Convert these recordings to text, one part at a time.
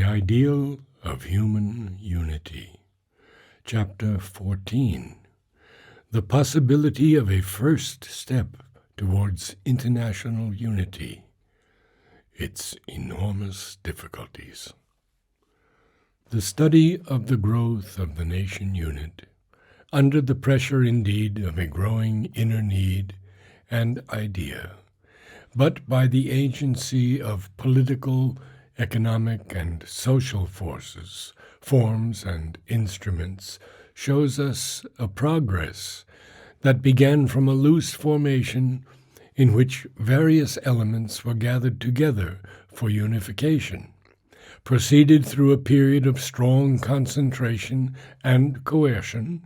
Ideal of Human Unity. Chapter 14. The Possibility of a First Step Towards International Unity. Its Enormous Difficulties. The study of the growth of the nation unit, under the pressure indeed of a growing inner need and idea, but by the agency of political, economic, and social forces, forms, and instruments, shows us a progress that began from a loose formation in which various elements were gathered together for unification, proceeded through a period of strong concentration and coercion,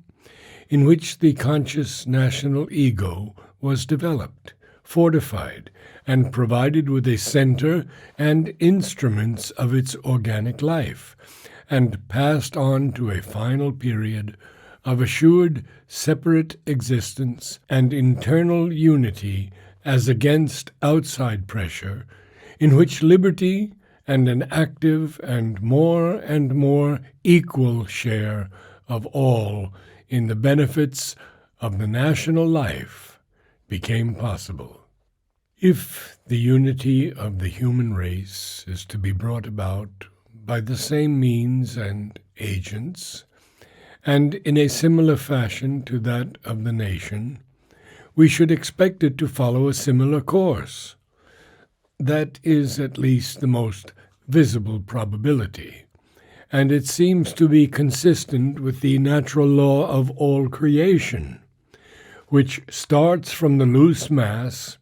in which the conscious national ego was developed, fortified, and provided with a center and instruments of its organic life, and passed on to a final period of assured separate existence and internal unity as against outside pressure, in which liberty and an active and more equal share of all in the benefits of the national life became possible. If the unity of the human race is to be brought about by the same means and agents, and in a similar fashion to that of the nation, we should expect it to follow a similar course. That is at least the most visible probability, and it seems to be consistent with the natural law of all creation, which starts from the loose mass,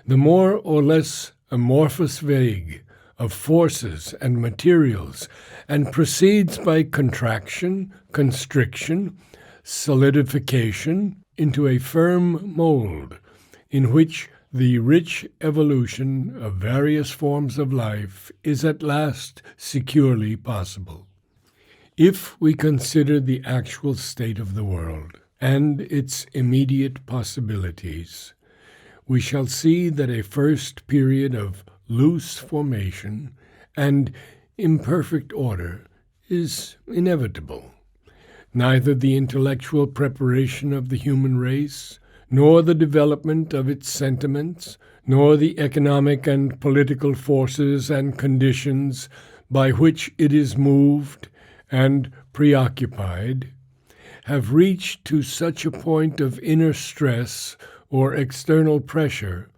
the more or less amorphous vague of forces and materials, and proceeds by contraction, constriction, solidification into a firm mold in which the rich evolution of various forms of life is at last securely possible. If we consider the actual state of the world and its immediate possibilities, we shall see that a first period of loose formation and imperfect order is inevitable. Neither the intellectual preparation of the human race, nor the development of its sentiments, nor the economic and political forces and conditions by which it is moved and preoccupied, have reached to such a point of inner stress or external pressure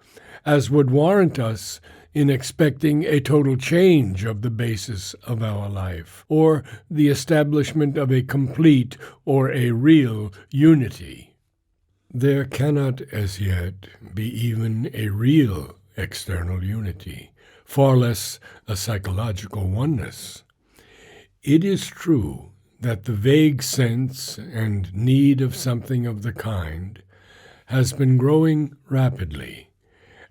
as would warrant us in expecting a total change of the basis of our life, or the establishment of a complete or a real unity. There cannot as yet be even a real external unity, far less a psychological oneness. It is true that the vague sense and need of something of the kind has been growing rapidly,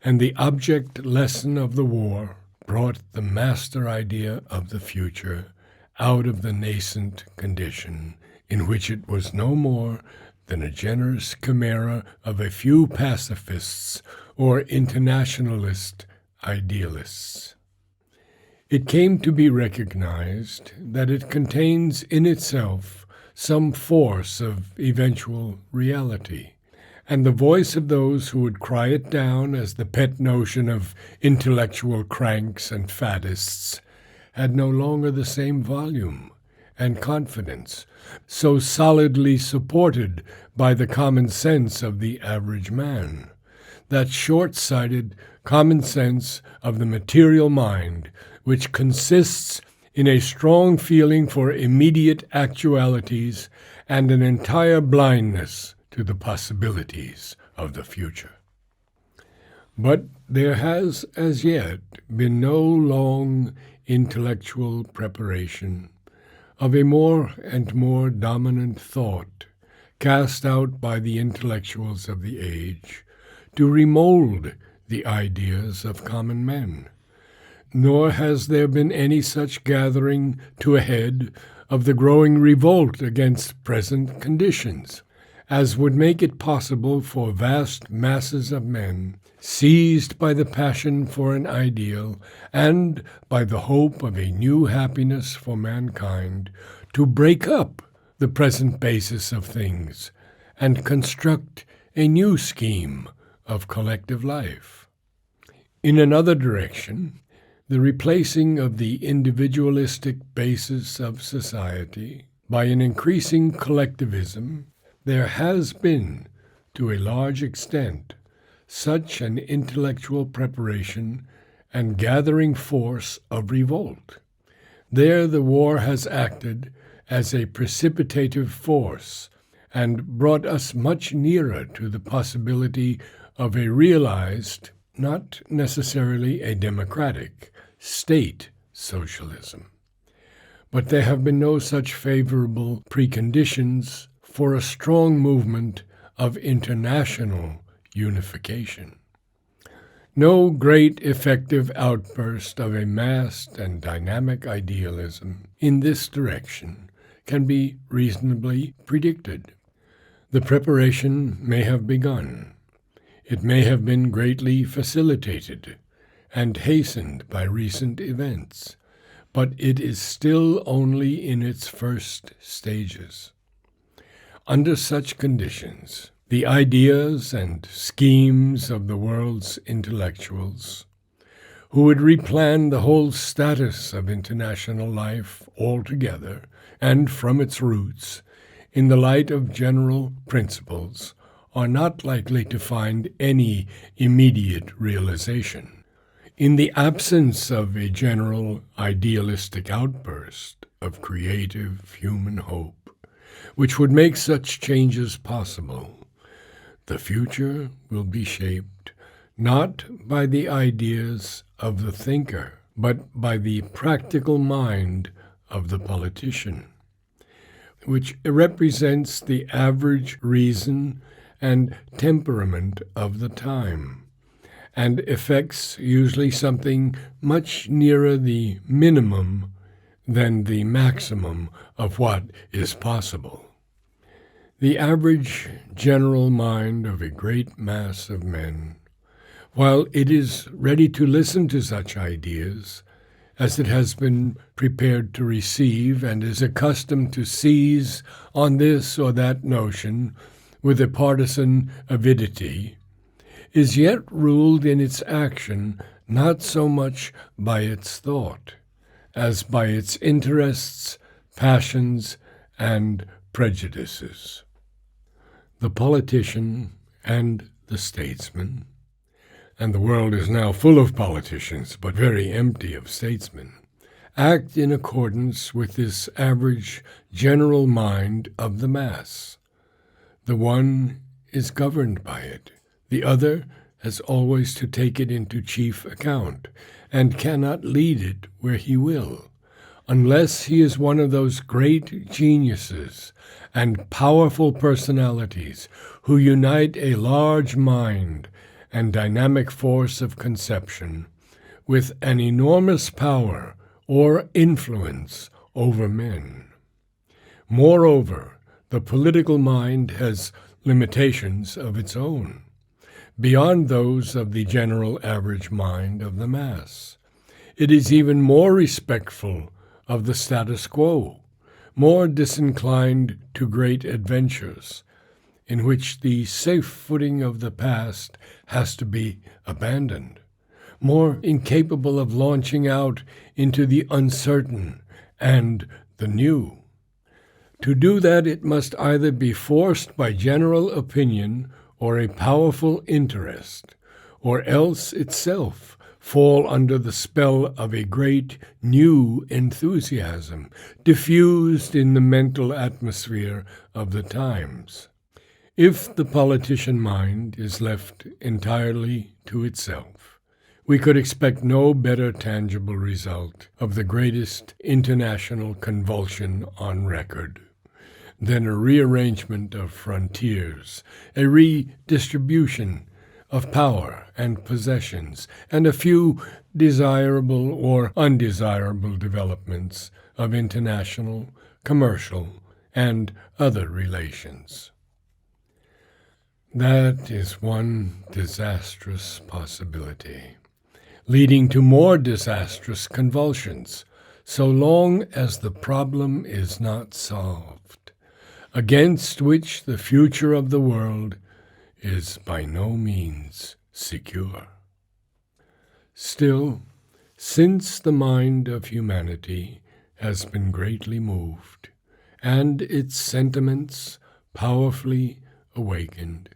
and the object lesson of the war brought the master idea of the future out of the nascent condition in which it was no more than a generous chimera of a few pacifists or internationalist idealists. It came to be recognized that it contains in itself some force of eventual reality, and the voice of those who would cry it down as the pet notion of intellectual cranks and faddists had no longer the same volume and confidence, so solidly supported by the common sense of the average man, that short-sighted common sense of the material mind, which consists in a strong feeling for immediate actualities and an entire blindness to the possibilities of the future. But there has as yet been no long intellectual preparation of a more and more dominant thought cast out by the intellectuals of the age to remold the ideas of common men. Nor has there been any such gathering to a head of the growing revolt against present conditions as would make it possible for vast masses of men seized by the passion for an ideal and by the hope of a new happiness for mankind, to break up the present basis of things and construct a new scheme of collective life. In another direction, the replacing of the individualistic basis of society by an increasing collectivism, there has been, to a large extent, such an intellectual preparation and gathering force of revolt. There the war has acted as a precipitative force and brought us much nearer to the possibility of a realized, not necessarily a democratic, state socialism. But there have been no such favorable preconditions for a strong movement of international unification. No great effective outburst of a massed and dynamic idealism in this direction can be reasonably predicted. The preparation may have begun. It may have been greatly facilitated and hastened by recent events, but it is still only in its first stages. Under such conditions, the ideas and schemes of the world's intellectuals, who would replan the whole status of international life altogether and from its roots, in the light of general principles, are not likely to find any immediate realization. In the absence of a general idealistic outburst of creative human hope, which would make such changes possible, the future will be shaped not by the ideas of the thinker, but by the practical mind of the politician, which represents the average reason and temperament of the time, and effects usually something much nearer the minimum than the maximum of what is possible. The average general mind of a great mass of men, while it is ready to listen to such ideas, as it has been prepared to receive and is accustomed to seize on this or that notion with a partisan avidity, is yet ruled in its action not so much by its thought as by its interests, passions, and prejudices. The politician and the statesman, and the world is now full of politicians but very empty of statesmen, act in accordance with this average general mind of the mass. The one is governed by it. The other has always to take it into chief account, and cannot lead it where he will, unless he is one of those great geniuses and powerful personalities who unite a large mind and dynamic force of conception with an enormous power or influence over men. Moreover, the political mind has limitations of its own, beyond those of the general average mind of the mass. It is even more respectful of the status quo, more disinclined to great adventures, in which the safe footing of the past has to be abandoned, more incapable of launching out into the uncertain and the new. To do that, it must either be forced by general opinion or a powerful interest, or else itself fall under the spell of a great new enthusiasm diffused in the mental atmosphere of the times. If the politician mind is left entirely to itself, we could expect no better tangible result of the greatest international convulsion on record than a rearrangement of frontiers, a redistribution of power and possessions, and a few desirable or undesirable developments of international, commercial, and other relations. That is one disastrous possibility, leading to more disastrous convulsions, so long as the problem is not solved, against which the future of the world is by no means secure. Still, since the mind of humanity has been greatly moved, and its sentiments powerfully awakened,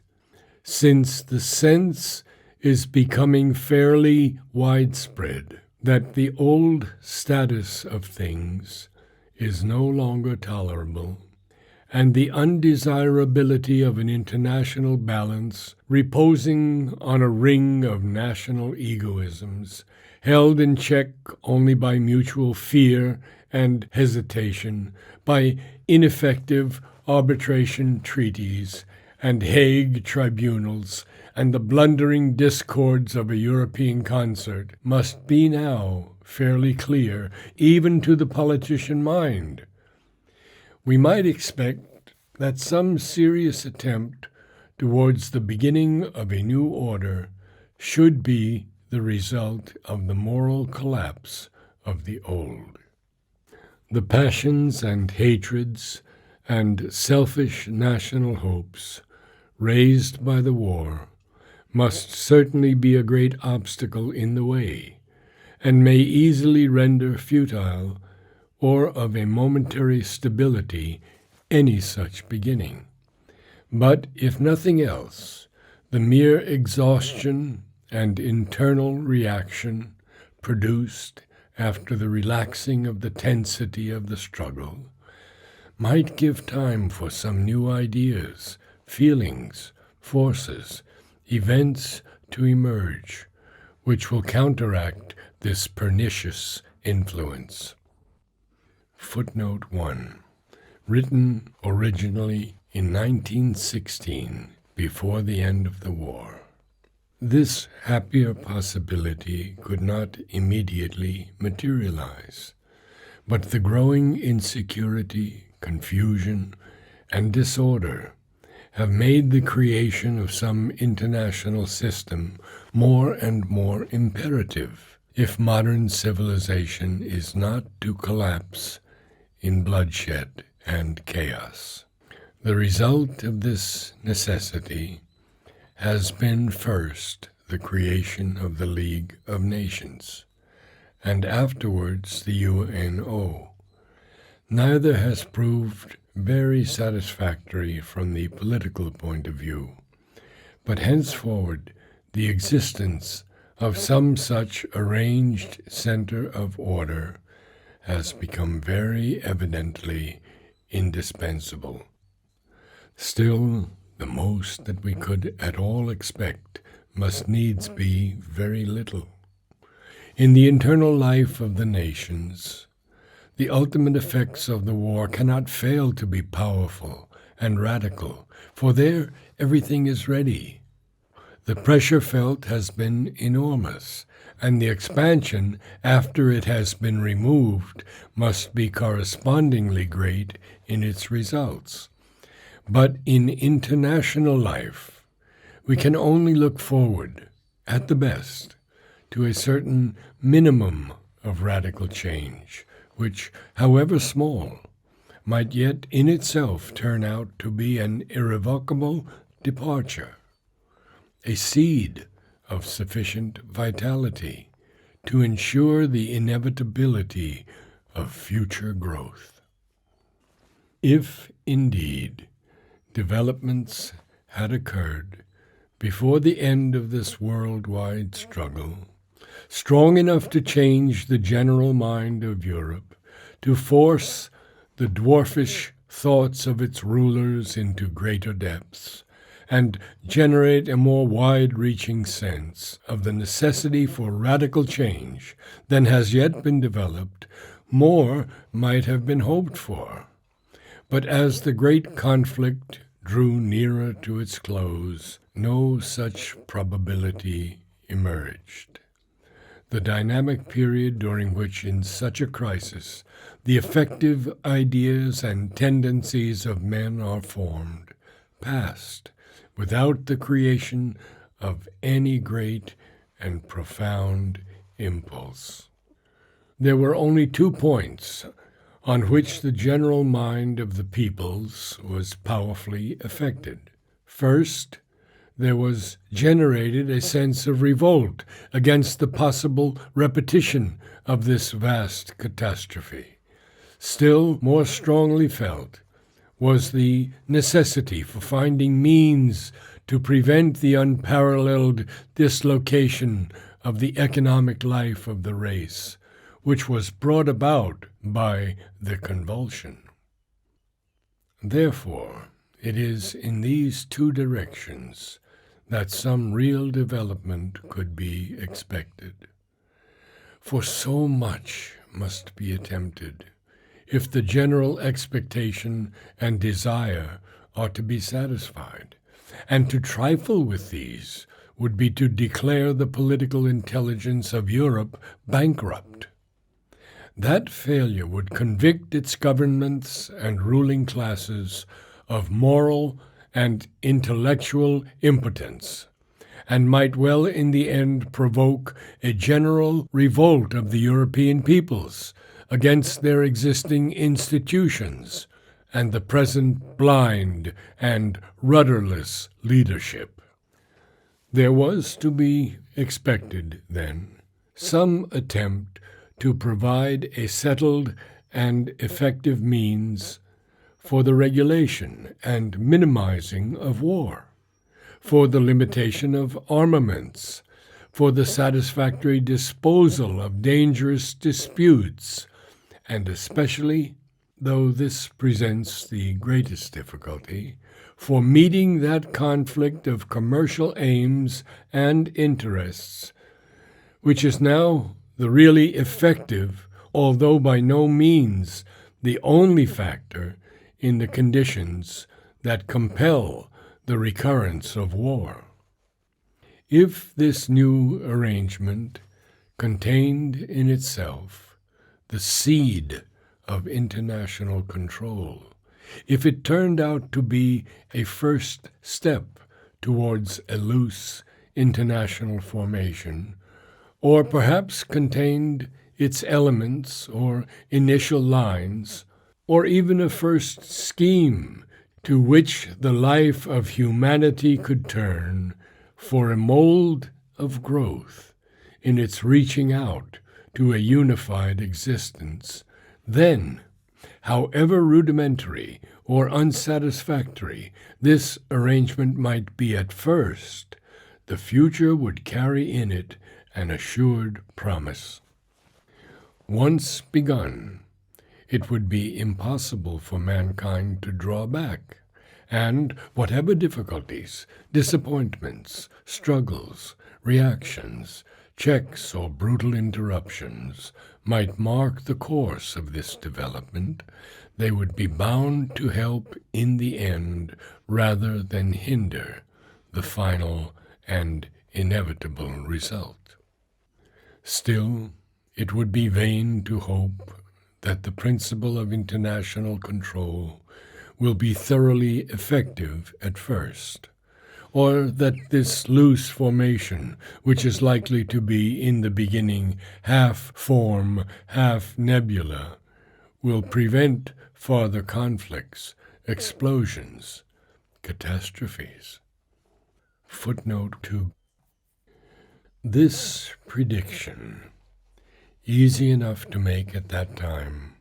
since the sense is becoming fairly widespread that the old status of things is no longer tolerable, and the undesirability of an international balance reposing on a ring of national egoisms, held in check only by mutual fear and hesitation, by ineffective arbitration treaties and Hague tribunals, and the blundering discords of a European concert, must be now fairly clear, even to the politician mind. We might expect that some serious attempt towards the beginning of a new order should be the result of the moral collapse of the old. The passions and hatreds and selfish national hopes raised by the war must certainly be a great obstacle in the way, and may easily render futile or of a momentary stability any such beginning. But if nothing else, the mere exhaustion and internal reaction produced after the relaxing of the tensity of the struggle might give time for some new ideas, feelings, forces, events to emerge, which will counteract this pernicious influence. Footnote 1. Written originally in 1916, before the end of the war. This happier possibility could not immediately materialize, but the growing insecurity, confusion, and disorder have made the creation of some international system more and more imperative if modern civilization is not to collapse in bloodshed and chaos. The result of this necessity has been first the creation of the League of Nations, and afterwards the UNO. Neither has proved very satisfactory from the political point of view, but henceforward the existence of some such arranged center of order has become very evidently indispensable. Still, the most that we could at all expect must needs be very little. In the internal life of the nations, the ultimate effects of the war cannot fail to be powerful and radical, for there everything is ready. The pressure felt has been enormous, and the expansion, after it has been removed, must be correspondingly great in its results. But in international life, we can only look forward, at the best, to a certain minimum of radical change, which, however small, might yet in itself turn out to be an irrevocable departure, a seed of sufficient vitality to ensure the inevitability of future growth. If, indeed, developments had occurred before the end of this worldwide struggle, strong enough to change the general mind of Europe, to force the dwarfish thoughts of its rulers into greater depths, and generate a more wide-reaching sense of the necessity for radical change than has yet been developed, more might have been hoped for. But as the great conflict drew nearer to its close, no such probability emerged. The dynamic period during which, in such a crisis, the effective ideas and tendencies of men are formed, passed without the creation of any great and profound impulse. There were only 2 points on which the general mind of the peoples was powerfully affected. First, there was generated a sense of revolt against the possible repetition of this vast catastrophe. Still more strongly felt was the necessity for finding means to prevent the unparalleled dislocation of the economic life of the race, which was brought about by the convulsion. Therefore, it is in these 2 directions that some real development could be expected. For so much must be attempted if the general expectation and desire are to be satisfied, and to trifle with these would be to declare the political intelligence of Europe bankrupt. That failure would convict its governments and ruling classes of moral and intellectual impotence, and might well in the end provoke a general revolt of the European peoples against their existing institutions and the present blind and rudderless leadership. There was to be expected, then, some attempt to provide a settled and effective means for the regulation and minimizing of war, for the limitation of armaments, for the satisfactory disposal of dangerous disputes, and especially, though this presents the greatest difficulty, for meeting that conflict of commercial aims and interests, which is now the really effective, although by no means the only factor in the conditions that compel the recurrence of war. If this new arrangement contained in itself the seed of international control, if it turned out to be a first step towards a loose international formation, or perhaps contained its elements or initial lines, or even a first scheme to which the life of humanity could turn for a mold of growth in its reaching out to a unified existence, then, however rudimentary or unsatisfactory this arrangement might be at first, the future would carry in it an assured promise. Once begun, it would be impossible for mankind to draw back, and whatever difficulties, disappointments, struggles, reactions, checks or brutal interruptions might mark the course of this development, they would be bound to help in the end rather than hinder the final and inevitable result. Still, it would be vain to hope that the principle of international control will be thoroughly effective at first, or that this loose formation, which is likely to be in the beginning half form, half nebula, will prevent farther conflicts, explosions, catastrophes. Footnote 2. This prediction, easy enough to make at that time,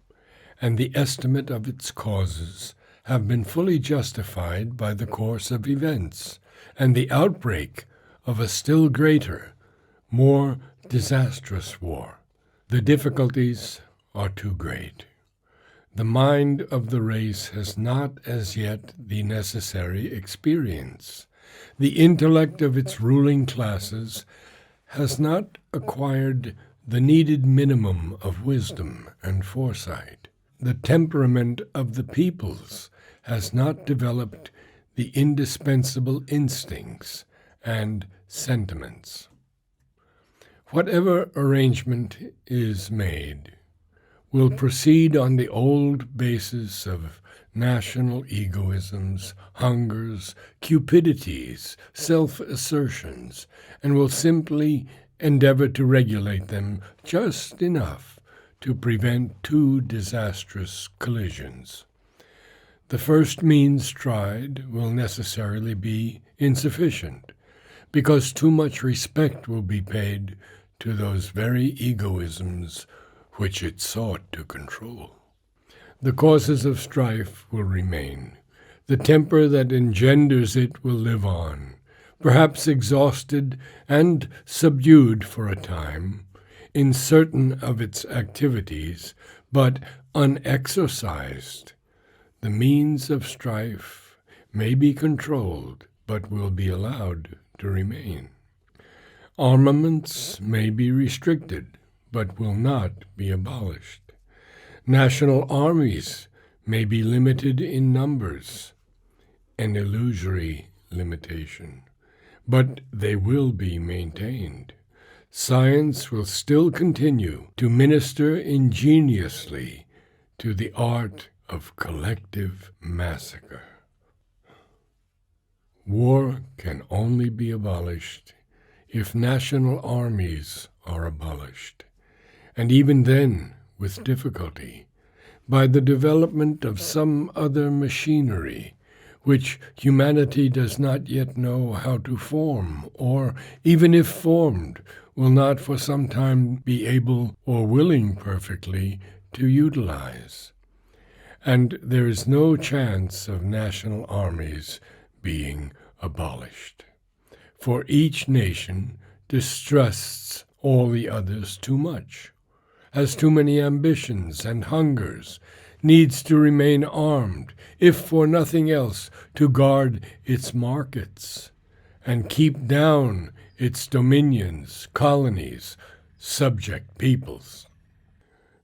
and the estimate of its causes have been fully justified by the course of events and the outbreak of a still greater, more disastrous war. The difficulties are too great. The mind of the race has not as yet the necessary experience. The intellect of its ruling classes has not acquired the needed minimum of wisdom and foresight. The temperament of the peoples has not developed the indispensable instincts and sentiments. Whatever arrangement is made will proceed on the old basis of national egoisms, hungers, cupidities, self-assertions, and will simply endeavor to regulate them just enough to prevent two disastrous collisions. The first means tried will necessarily be insufficient, because too much respect will be paid to those very egoisms which it sought to control. The causes of strife will remain. The temper that engenders it will live on, perhaps exhausted and subdued for a time in certain of its activities, but unexorcised. The means of strife may be controlled, but will be allowed to remain. Armaments may be restricted, but will not be abolished. National armies may be limited in numbers, an illusory limitation, but they will be maintained. Science will still continue to minister ingeniously to the art of collective massacre. War can only be abolished if national armies are abolished, and even then, with difficulty, by the development of some other machinery which humanity does not yet know how to form, or, even if formed, will not for some time be able or willing perfectly to utilize. And there is no chance of national armies being abolished, for each nation distrusts all the others too much, has too many ambitions and hungers, needs to remain armed, if for nothing else, to guard its markets and keep down its dominions, colonies, subject peoples.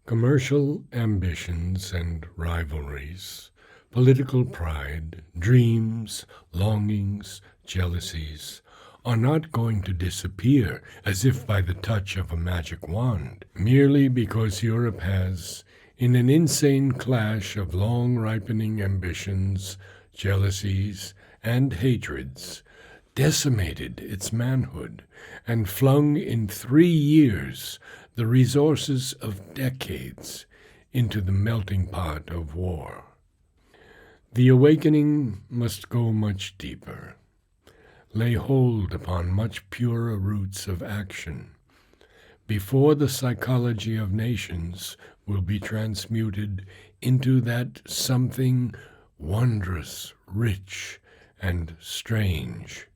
Commercial ambitions and rivalries, political pride, dreams, longings, jealousies, are not going to disappear as if by the touch of a magic wand, merely because Europe has, in an insane clash of long-ripening ambitions, jealousies, and hatreds, decimated its manhood and flung in 3 years the resources of decades into the melting pot of war. The awakening must go much deeper, lay hold upon much purer roots of action, before the psychology of nations will be transmuted into that something wondrous, rich, and strange,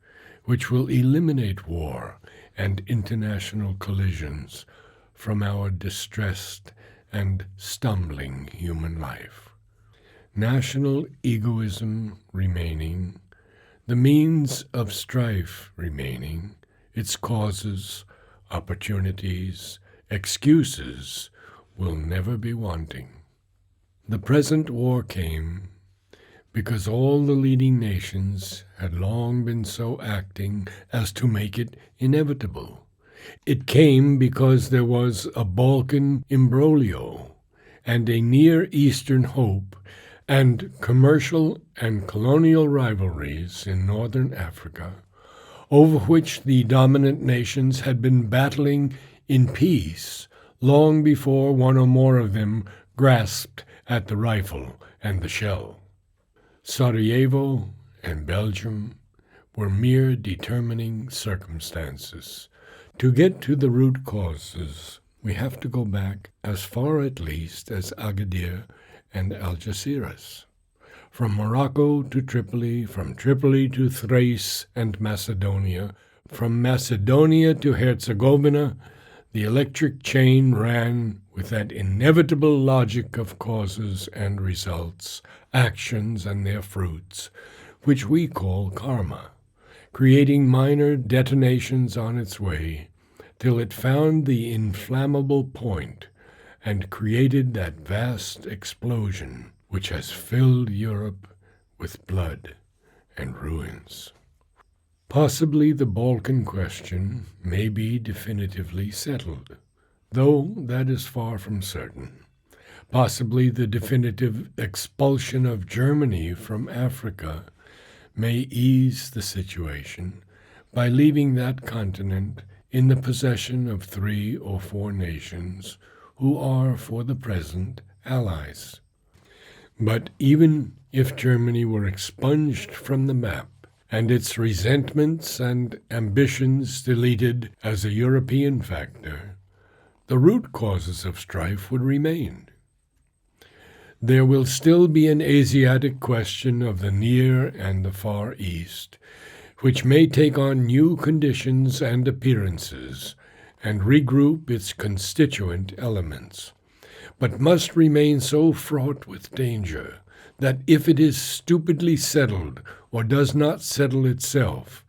which will eliminate war and international collisions from our distressed and stumbling human life. National egoism remaining, the means of strife remaining, its causes, opportunities, excuses will never be wanting. The present war came because all the leading nations had long been so acting as to make it inevitable. It came because there was a Balkan imbroglio and a Near Eastern hope and commercial and colonial rivalries in northern Africa, over which the dominant nations had been battling in peace long before one or more of them grasped at the rifle and the shell. Sarajevo and Belgium were mere determining circumstances. To get to the root causes, we have to go back as far at least as Agadir and Algeciras. From Morocco to Tripoli, from Tripoli to Thrace and Macedonia, from Macedonia to Herzegovina, the electric chain ran with that inevitable logic of causes and results, actions and their fruits, which we call karma, creating minor detonations on its way, till it found the inflammable point and created that vast explosion which has filled Europe with blood and ruins. Possibly the Balkan question may be definitively settled, though that is far from certain. Possibly the definitive expulsion of Germany from Africa may ease the situation by leaving that continent in the possession of 3 or 4 nations who are, for the present, allies. But even if Germany were expunged from the map, and its resentments and ambitions deleted as a European factor, the root causes of strife would remain. There will still be an Asiatic question of the Near and the Far East, which may take on new conditions and appearances and regroup its constituent elements, but must remain so fraught with danger that if it is stupidly settled or does not settle itself,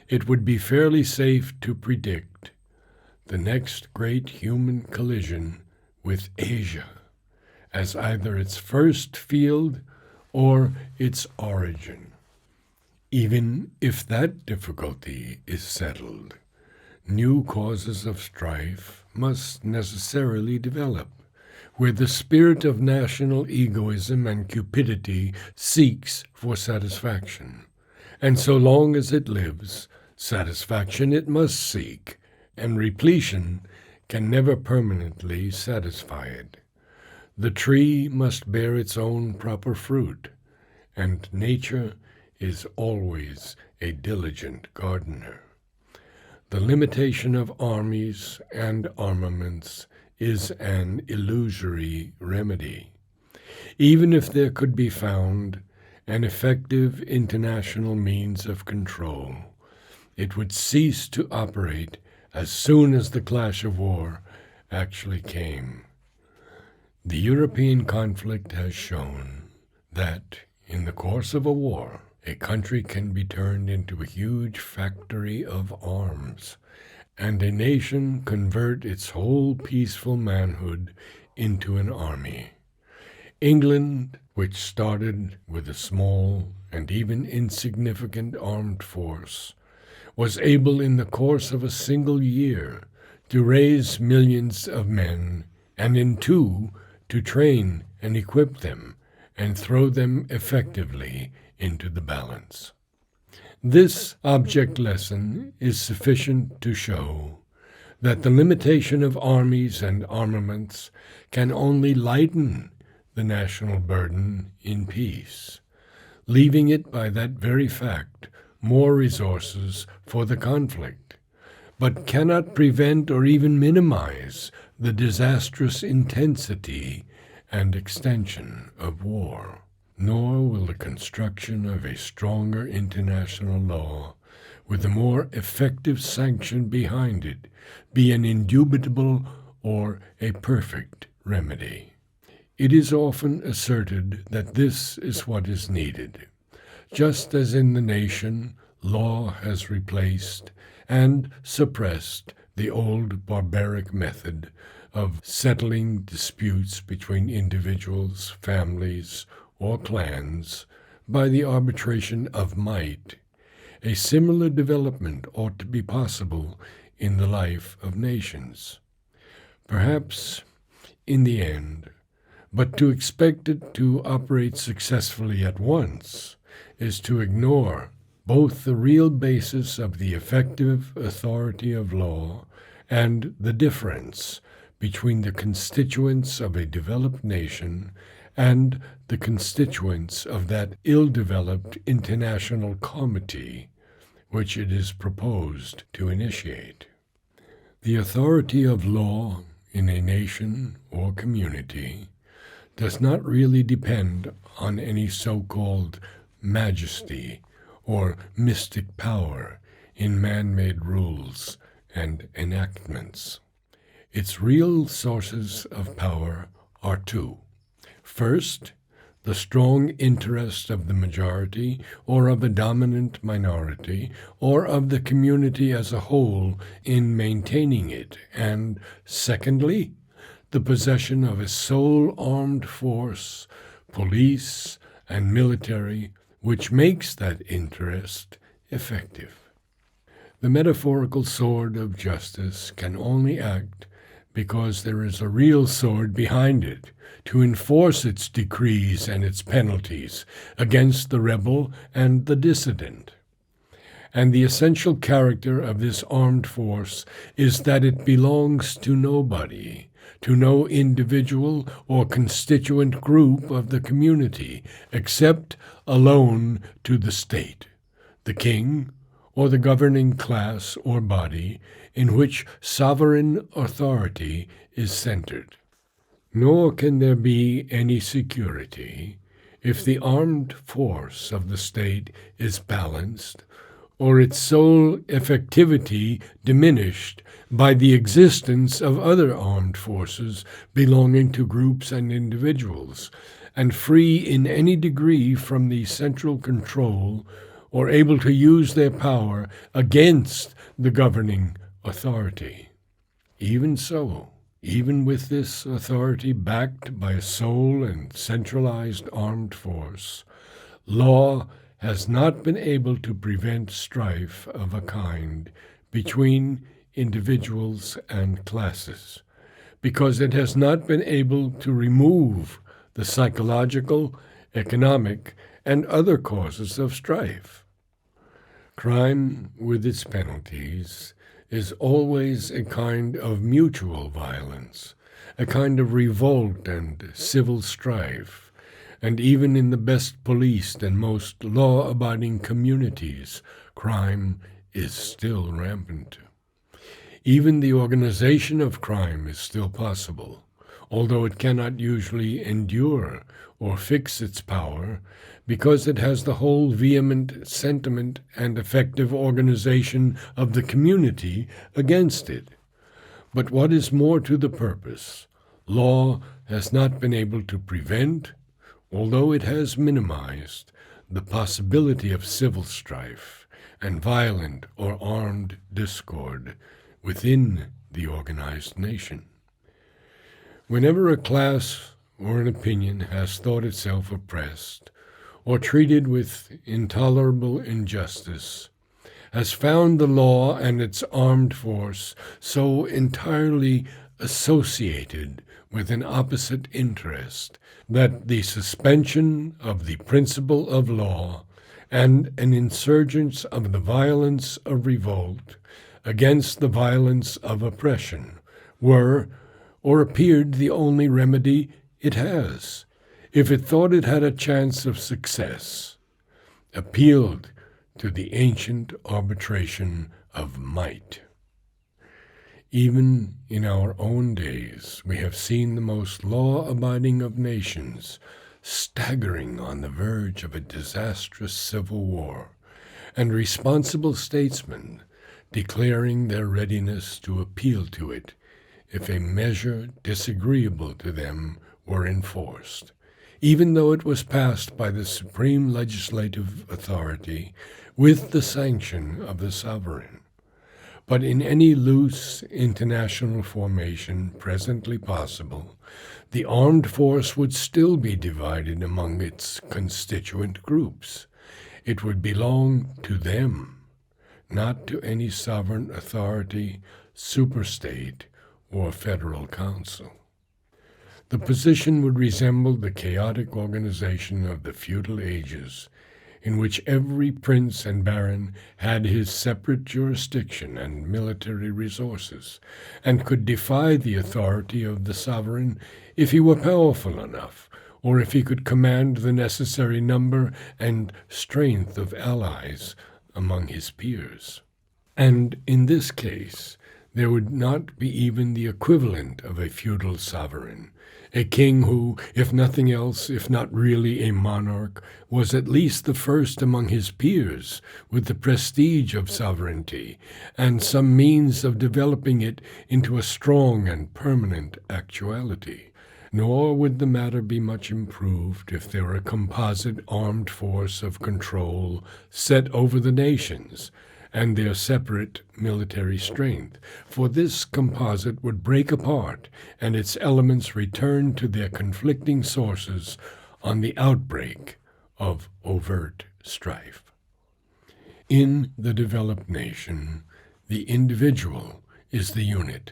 it would be fairly safe to predict the next great human collision with Asia as either its first field or its origin. Even if that difficulty is settled, new causes of strife must necessarily develop, where the spirit of national egoism and cupidity seeks for satisfaction. And so long as it lives, satisfaction it must seek, and repletion can never permanently satisfy it. The tree must bear its own proper fruit, and nature is always a diligent gardener. The limitation of armies and armaments is an illusory remedy. Even if there could be found an effective international means of control, it would cease to operate as soon as the clash of war actually came. The European conflict has shown that, in the course of a war, a country can be turned into a huge factory of arms, and a nation convert its whole peaceful manhood into an army. England, which started with a small and even insignificant armed force, was able in the course of a single year to raise millions of men, and in 2 to train and equip them and throw them effectively into the balance. This object lesson is sufficient to show that the limitation of armies and armaments can only lighten the national burden in peace, leaving it by that very fact more resources for the conflict, but cannot prevent or even minimize the disastrous intensity and extension of war. Nor will the construction of a stronger international law with a more effective sanction behind it be an indubitable or a perfect remedy. It is often asserted that this is what is needed. Just as in the nation, law has replaced and suppressed the old barbaric method of settling disputes between individuals, families, or clans by the arbitration of might, a similar development ought to be possible in the life of nations. Perhaps in the end, but to expect it to operate successfully at once is to ignore both the real basis of the effective authority of law and the difference between the constituents of a developed nation and the constituents of that ill-developed international comity which it is proposed to initiate. The authority of law in a nation or community does not really depend on any so-called majesty or mystic power in man-made rules and enactments. Its real sources of power are 2. First, the strong interest of the majority or of a dominant minority or of the community as a whole in maintaining it, and secondly, the possession of a sole armed force, police, and military, which makes that interest effective. The metaphorical sword of justice can only act because there is a real sword behind it to enforce its decrees and its penalties against the rebel and the dissident. And the essential character of this armed force is that it belongs to nobody, to no individual or constituent group of the community, except alone to the state, the king, or the governing class or body in which sovereign authority is centered. Nor can there be any security if the armed force of the state is balanced or its sole effectivity diminished by the existence of other armed forces belonging to groups and individuals, and free in any degree from the central control or able to use their power against the governing authority. Even so, even with this authority backed by a sole and centralized armed force, law has not been able to prevent strife of a kind between individuals and classes, because it has not been able to remove the psychological, economic, and other causes of strife. Crime, with its penalties, is always a kind of mutual violence, a kind of revolt and civil strife. And even in the best policed and most law-abiding communities, crime is still rampant. Even the organization of crime is still possible, although it cannot usually endure or fix its power, because it has the whole vehement sentiment and effective organization of the community against it. But what is more to the purpose, law has not been able to prevent, although it has minimized, the possibility of civil strife and violent or armed discord within the organized nation. Whenever a class or an opinion has thought itself oppressed or treated with intolerable injustice, has found the law and its armed force so entirely associated with an opposite interest that the suspension of the principle of law and an insurgence of the violence of revolt against the violence of oppression were or appeared the only remedy it has, if it thought it had a chance of success, appealed to the ancient arbitration of might. Even in our own days, we have seen the most law-abiding of nations staggering on the verge of a disastrous civil war, and responsible statesmen declaring their readiness to appeal to it if a measure disagreeable to them were enforced, even though it was passed by the supreme legislative authority with the sanction of the sovereign. But in any loose international formation presently possible, the armed force would still be divided among its constituent groups. It would belong to them, not to any sovereign authority, superstate, or federal council. The position would resemble the chaotic organization of the feudal ages, in which every prince and baron had his separate jurisdiction and military resources, and could defy the authority of the sovereign if he were powerful enough, or if he could command the necessary number and strength of allies among his peers. And in this case, there would not be even the equivalent of a feudal sovereign, a king who, if nothing else, if not really a monarch, was at least the first among his peers with the prestige of sovereignty and some means of developing it into a strong and permanent actuality. Nor would the matter be much improved if there were a composite armed force of control set over the nations and their separate military strength, for this composite would break apart and its elements return to their conflicting sources on the outbreak of overt strife. In the developed nation, the individual is the unit,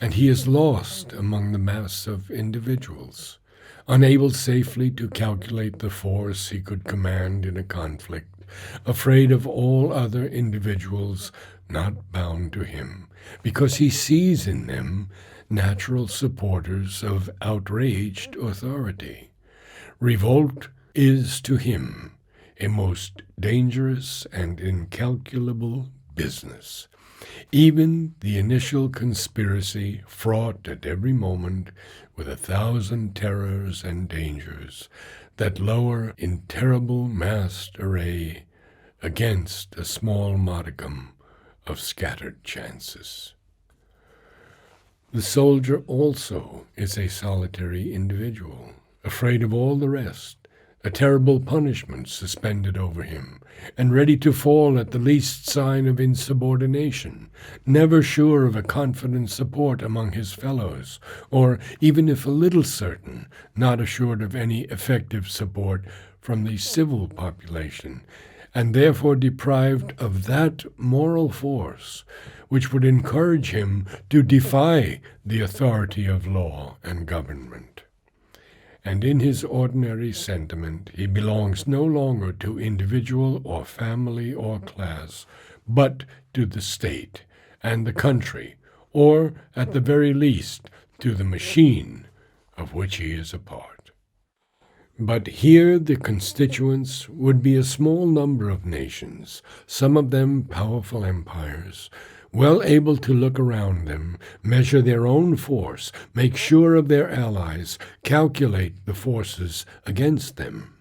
and he is lost among the mass of individuals, unable safely to calculate the force he could command in a conflict, afraid of all other individuals not bound to him, because he sees in them natural supporters of outraged authority. Revolt is to him a most dangerous and incalculable business. Even the initial conspiracy, fraught at every moment with 1,000 terrors and dangers, that lower in terrible massed array against a small modicum of scattered chances. The soldier also is a solitary individual, afraid of all the rest, a terrible punishment suspended over him, and ready to fall at the least sign of insubordination, never sure of a confident support among his fellows, or, even if a little certain, not assured of any effective support from the civil population, and therefore deprived of that moral force which would encourage him to defy the authority of law and government. And in his ordinary sentiment he belongs no longer to individual or family or class, but to the state and the country, or, at the very least, to the machine of which he is a part. But here the constituents would be a small number of nations, some of them powerful empires, well able to look around them, measure their own force, make sure of their allies, calculate the forces against them.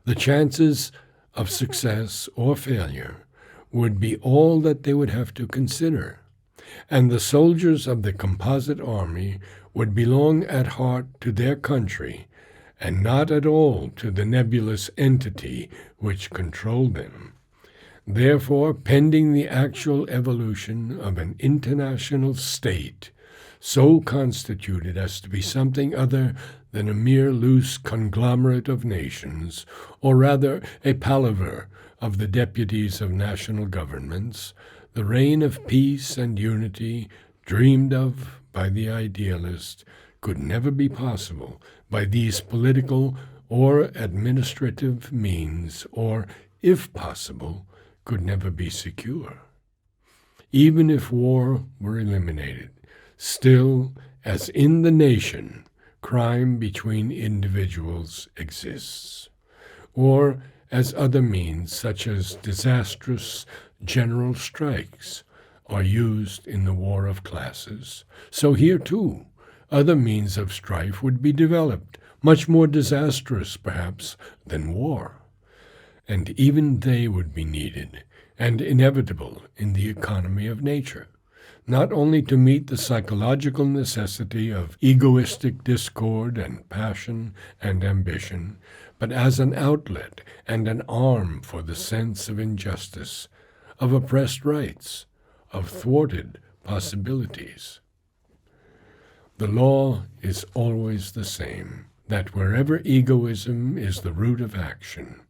The chances of success or failure would be all that they would have to consider, and the soldiers of the composite army would belong at heart to their country and not at all to the nebulous entity which controlled them. Therefore, pending the actual evolution of an international state, so constituted as to be something other than a mere loose conglomerate of nations, or rather a palaver of the deputies of national governments, the reign of peace and unity, dreamed of by the idealist, could never be possible by these political or administrative means, or, if possible, could never be secure. Even if war were eliminated, still, as in the nation, crime between individuals exists, or as other means, such as disastrous general strikes, are used in the war of classes, so here too other means of strife would be developed, much more disastrous, perhaps, than war. And even they would be needed and inevitable in the economy of nature, not only to meet the psychological necessity of egoistic discord and passion and ambition, but as an outlet and an arm for the sense of injustice, of oppressed rights, of thwarted possibilities. The law is always the same, that wherever egoism is the root of action,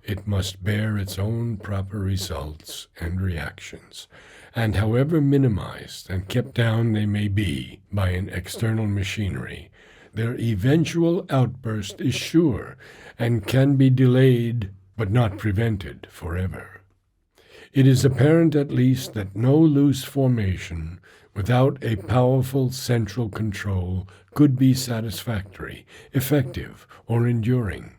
it must bear its own proper results and reactions, and however minimized and kept down they may be by an external machinery, their eventual outburst is sure and can be delayed but not prevented forever. It is apparent at least that no loose formation without a powerful central control could be satisfactory, effective, or enduring,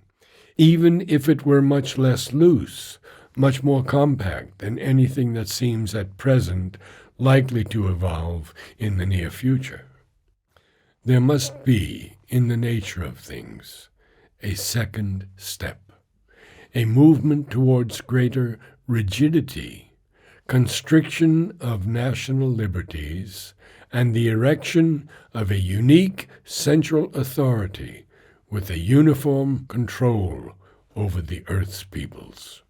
even if it were much less loose, much more compact than anything that seems at present likely to evolve in the near future. There must be, in the nature of things, a second step, a movement towards greater rigidity, constriction of national liberties, and the erection of a unique central authority with a uniform control over the earth's peoples.